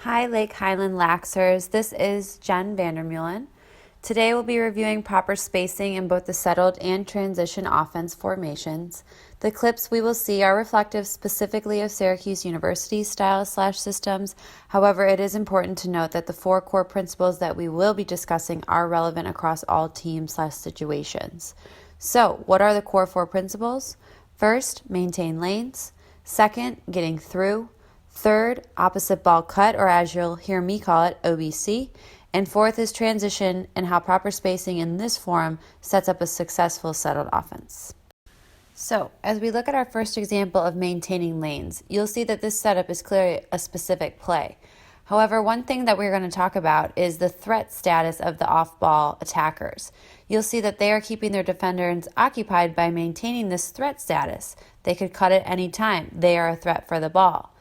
Hi, Lake Highland Laxers. This is Jen Vandermeulen. Today we'll be reviewing proper spacing in both the settled and transition offense formations. The clips we will see are reflective specifically of Syracuse University's style/systems. However, it is important to note that the four core principles that we will be discussing are relevant across all teams/situations. So, what are the core four principles? First, maintain lanes. Second, getting through. Third, opposite ball cut, or as you'll hear me call it, OBC. And fourth is transition and how proper spacing in this form sets up a successful settled offense. So, as we look at our first example of maintaining lanes, you'll see that this setup is clearly a specific play. However, one thing that we're going to talk about is the threat status of the off-ball attackers. You'll see that they are keeping their defenders occupied by maintaining this threat status. They could cut at any time. They are a threat for the ball.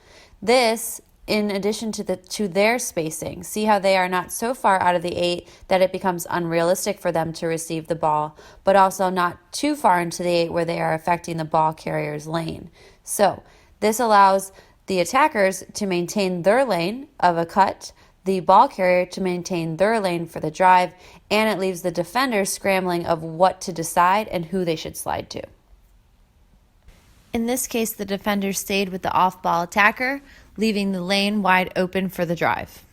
This, in addition to their spacing, see how they are not so far out of the 8 that it becomes unrealistic for them to receive the ball, but also not too far into the 8 where they are affecting the ball carrier's lane. So this allows the attackers to maintain their lane of a cut, the ball carrier to maintain their lane for the drive, and it leaves the defenders scrambling of what to decide and who they should slide to. In this case, the defender stayed with the off-ball attacker, leaving the lane wide open for the drive.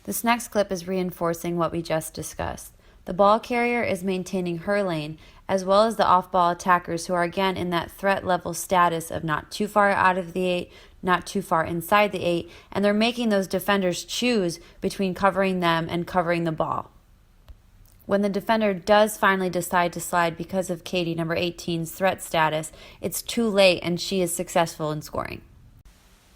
This next clip is reinforcing what we just discussed. The ball carrier is maintaining her lane, as well as the off-ball attackers who are again in that threat level status of not too far out of the 8, not too far inside the 8, and they're making those defenders choose between covering them and covering the ball. When the defender does finally decide to slide because of Katie, number 18's threat status, it's too late and she is successful in scoring.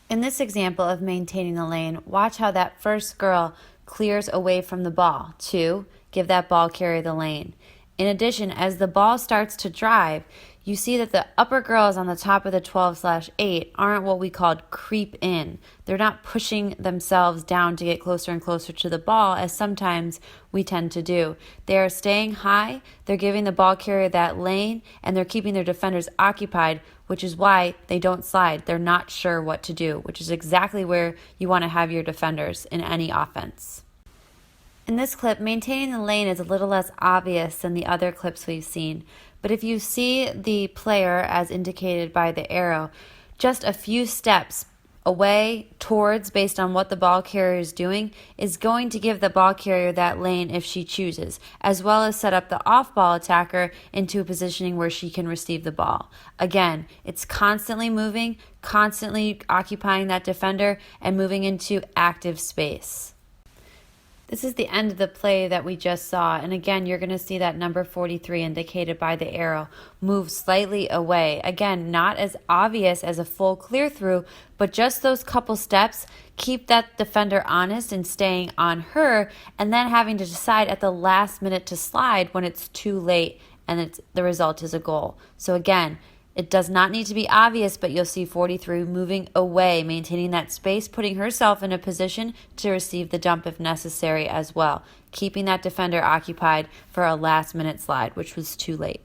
In this example of maintaining the lane, watch how that first girl clears away from the ball to give that ball carrier the lane. In addition, as the ball starts to drive, you see that the upper girls on the top of the 12/8 aren't what we called creep in. They're not pushing themselves down to get closer and closer to the ball, as sometimes we tend to do. They are staying high, they're giving the ball carrier that lane, and they're keeping their defenders occupied, which is why they don't slide. They're not sure what to do, which is exactly where you want to have your defenders in any offense. In this clip, maintaining the lane is a little less obvious than the other clips we've seen, but if you see the player, as indicated by the arrow, just a few steps away towards, based on what the ball carrier is doing, is going to give the ball carrier that lane if she chooses, as well as set up the off-ball attacker into a positioning where she can receive the ball. Again, it's constantly moving, constantly occupying that defender, and moving into active space. This is the end of the play that we just saw, and again, you're going to see that number 43 indicated by the arrow move slightly away. Again, not as obvious as a full clear through, but just those couple steps keep that defender honest and staying on her, and then having to decide at the last minute to slide when it's too late and the result is a goal. So again, it does not need to be obvious, but you'll see 43 moving away, maintaining that space, putting herself in a position to receive the dump if necessary as well, keeping that defender occupied for a last-minute slide, which was too late.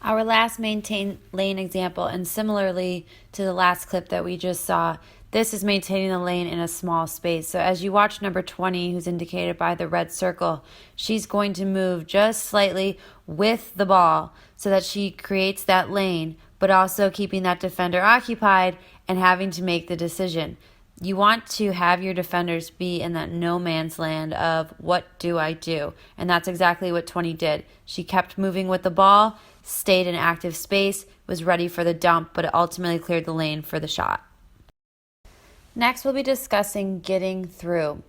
Our last maintain lane example, and similarly to the last clip that we just saw, this is maintaining the lane in a small space. So as you watch number 20, who's indicated by the red circle, she's going to move just slightly with the ball so that she creates that lane, but also keeping that defender occupied and having to make the decision. You want to have your defenders be in that no man's land of what do I do? And that's exactly what 20 did. She kept moving with the ball, stayed in active space, was ready for the dump, but it ultimately cleared the lane for the shot. Next, we'll be discussing getting through.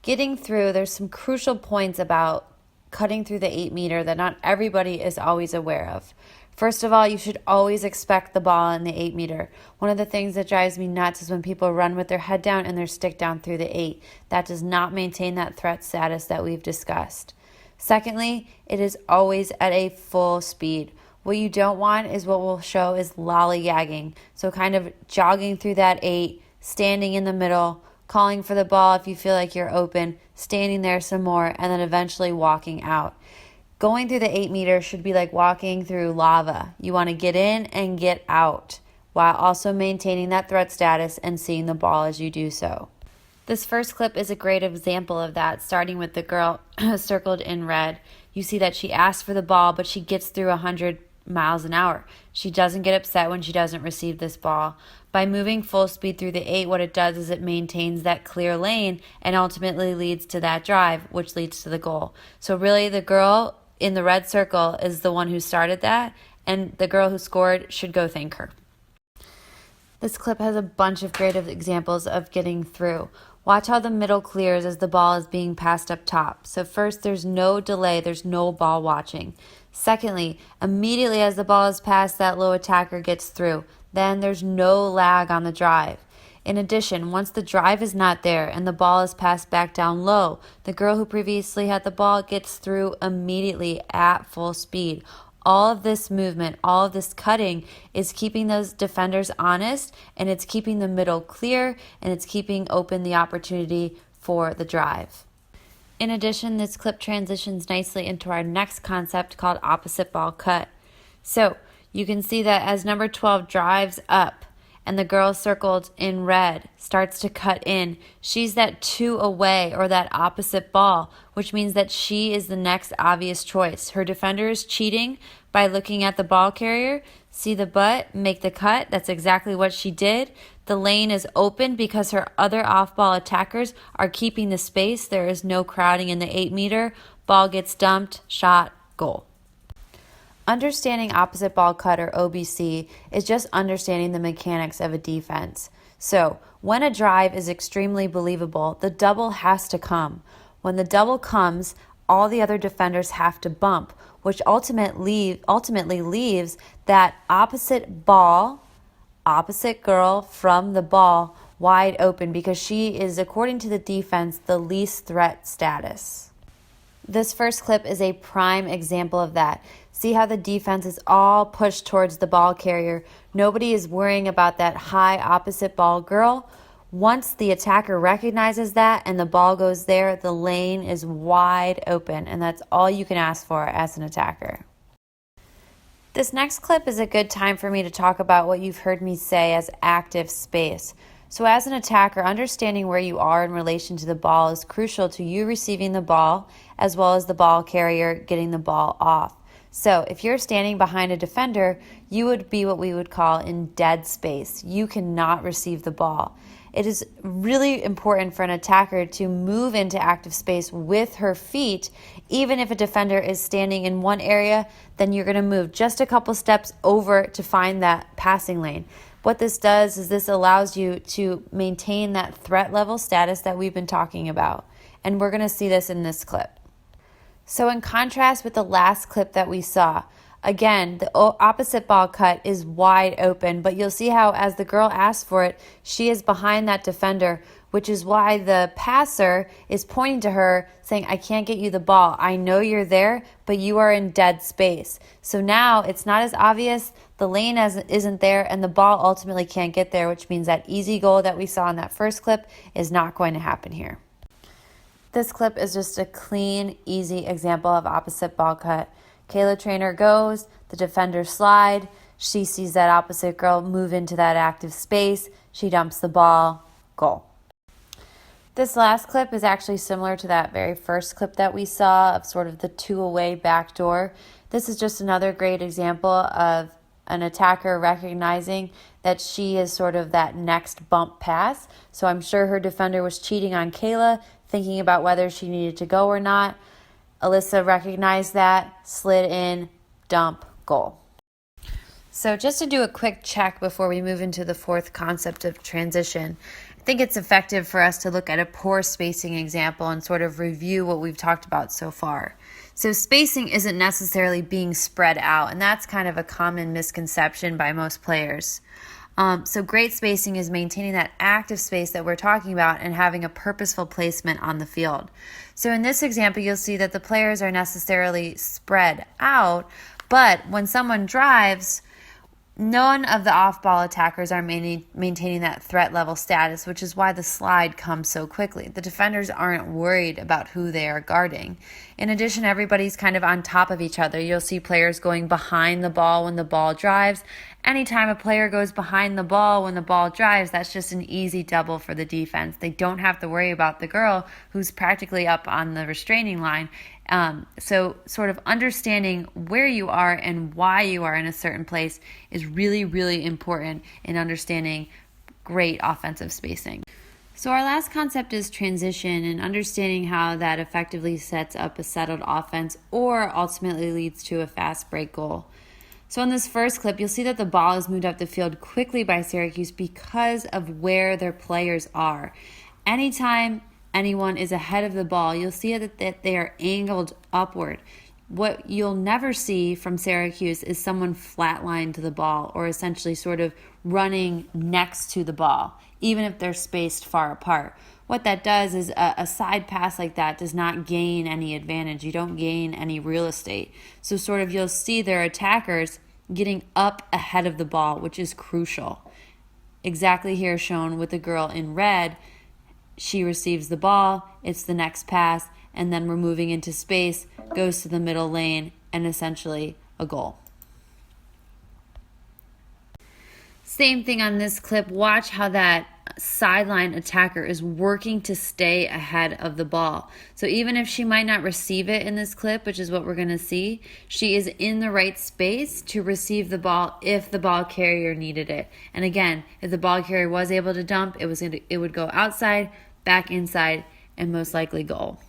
Getting through, there's some crucial points about cutting through the 8 meter that not everybody is always aware of. First of all, you should always expect the ball in the 8 meter. One of the things that drives me nuts is when people run with their head down and their stick down through the 8. That does not maintain that threat status that we've discussed. Secondly, it is always at a full speed. What you don't want is what we'll show is lollygagging. So kind of jogging through that 8, standing in the middle, calling for the ball if you feel like you're open, standing there some more, and then eventually walking out. Going through the 8 meter should be like walking through lava. You want to get in and get out while also maintaining that threat status and seeing the ball as you do so. This first clip is a great example of that, starting with the girl circled in red. You see that she asks for the ball, but she gets through 100 miles an hour. She doesn't get upset when she doesn't receive this ball. By moving full speed through the 8, what it does is it maintains that clear lane and ultimately leads to that drive, which leads to the goal. So really, the girl in the red circle is the one who started that, and the girl who scored should go thank her. This clip has a bunch of great examples of getting through. Watch how the middle clears as the ball is being passed up top. So first, there's no delay, there's no ball watching. Secondly, immediately as the ball is passed, that low attacker gets through. Then there's no lag on the drive. In addition, once the drive is not there and the ball is passed back down low, the girl who previously had the ball gets through immediately at full speed. All of this movement, all of this cutting is keeping those defenders honest, and it's keeping the middle clear, and it's keeping open the opportunity for the drive. In addition, this clip transitions nicely into our next concept called opposite ball cut. So you can see that as number 12 drives up and the girl circled in red starts to cut in, she's that 2 away, or that opposite ball, which means that she is the next obvious choice. Her defender is cheating by looking at the ball carrier, see the butt, make the cut. That's exactly what she did. The lane is open because her other off-ball attackers are keeping the space. There is no crowding in the 8-meter. Ball gets dumped, shot, goal. Understanding opposite ball cut, or OBC, is just understanding the mechanics of a defense. So when a drive is extremely believable, the double has to come. When the double comes, all the other defenders have to bump, which ultimately leaves that opposite ball, opposite girl from the ball wide open, because she is, according to the defense, the least threat status. This first clip is a prime example of that. See how the defense is all pushed towards the ball carrier. Nobody is worrying about that high opposite ball girl. Once the attacker recognizes that and the ball goes there, the lane is wide open, and that's all you can ask for as an attacker. This next clip is a good time for me to talk about what you've heard me say as active space. So as an attacker, understanding where you are in relation to the ball is crucial to you receiving the ball, as well as the ball carrier getting the ball off. So if you're standing behind a defender, you would be what we would call in dead space. You cannot receive the ball. It is really important for an attacker to move into active space with her feet. Even if a defender is standing in one area, then you're going to move just a couple steps over to find that passing lane. What this does is this allows you to maintain that threat level status that we've been talking about. And we're going to see this in this clip. So in contrast with the last clip that we saw, again, the opposite ball cut is wide open, but you'll see how as the girl asks for it, she is behind that defender, which is why the passer is pointing to her saying, I can't get you the ball. I know you're there, but you are in dead space. So now it's not as obvious, the lane isn't there, and the ball ultimately can't get there, which means that easy goal that we saw in that first clip is not going to happen here. This clip is just a clean, easy example of opposite ball cut. Kayla Trainer goes, the defender slide, she sees that opposite girl move into that active space, she dumps the ball, goal. This last clip is actually similar to that very first clip that we saw of sort of the 2-away backdoor. This is just another great example of an attacker recognizing that she is sort of that next bump pass. So I'm sure her defender was cheating on Kayla, thinking about whether she needed to go or not. Alyssa recognized that, slid in, dump, goal. So just to do a quick check before we move into the fourth concept of transition, I think it's effective for us to look at a poor spacing example and sort of review what we've talked about so far. So spacing isn't necessarily being spread out, and that's kind of a common misconception by most players. So great spacing is maintaining that active space that we're talking about and having a purposeful placement on the field. So in this example, you'll see that the players are necessarily spread out, but when someone drives, none of the off-ball attackers are maintaining that threat level status, which is why the slide comes so quickly. The defenders aren't worried about who they are guarding. In addition, everybody's kind of on top of each other. You'll see players going behind the ball when the ball drives, anytime a player goes behind the ball when the ball drives, that's just an easy double for the defense. They don't have to worry about the girl who's practically up on the restraining line. So sort of understanding where you are and why you are in a certain place is really, really important in understanding great offensive spacing. So our last concept is transition and understanding how that effectively sets up a settled offense or ultimately leads to a fast break goal. So in this first clip, you'll see that the ball is moved up the field quickly by Syracuse because of where their players are. Anytime anyone is ahead of the ball, you'll see that they are angled upward. What you'll never see from Syracuse is someone flatlined to the ball or essentially sort of running next to the ball, even if they're spaced far apart. What that does is a side pass like that does not gain any advantage. You don't gain any real estate. So sort of you'll see their attackers getting up ahead of the ball, which is crucial. Exactly here shown with the girl in red. She receives the ball, it's the next pass, and then we're moving into space, goes to the middle lane, and essentially a goal. Same thing on this clip. Watch how that sideline attacker is working to stay ahead of the ball. So even if she might not receive it in this clip, which is what we're going to see, she is in the right space to receive the ball if the ball carrier needed it. And again, if the ball carrier was able to dump, it would go outside, back inside, and most likely goal.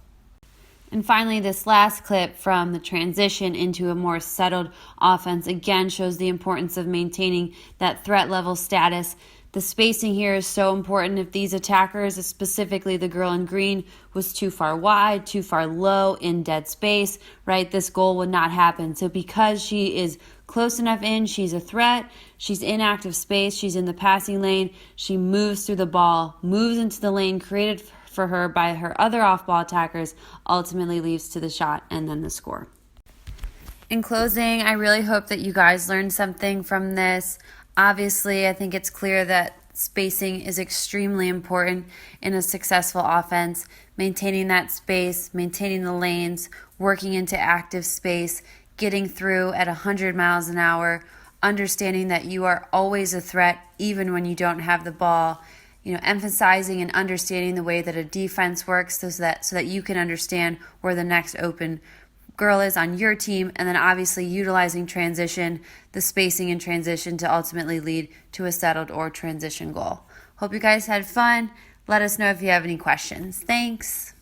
And finally, this last clip from the transition into a more settled offense again shows the importance of maintaining that threat level status. The spacing here is so important. If these attackers, specifically the girl in green, was too far wide, too far low in dead space, right, this goal would not happen. So because she is close enough in, she's a threat, she's in active space, she's in the passing lane, she moves through the ball, moves into the lane created for her by her other off-ball attackers, ultimately leads to the shot and then the score. In closing, I really hope that you guys learned something from this. Obviously, I think it's clear that spacing is extremely important in a successful offense. Maintaining that space, maintaining the lanes, working into active space, getting through at 100 miles an hour, understanding that you are always a threat even when you don't have the ball. Emphasizing and understanding the way that a defense works so that you can understand where the next open girl is on your team, and then obviously utilizing transition, the spacing and transition to ultimately lead to a settled or transition goal. Hope you guys had fun. Let us know if you have any questions. Thanks.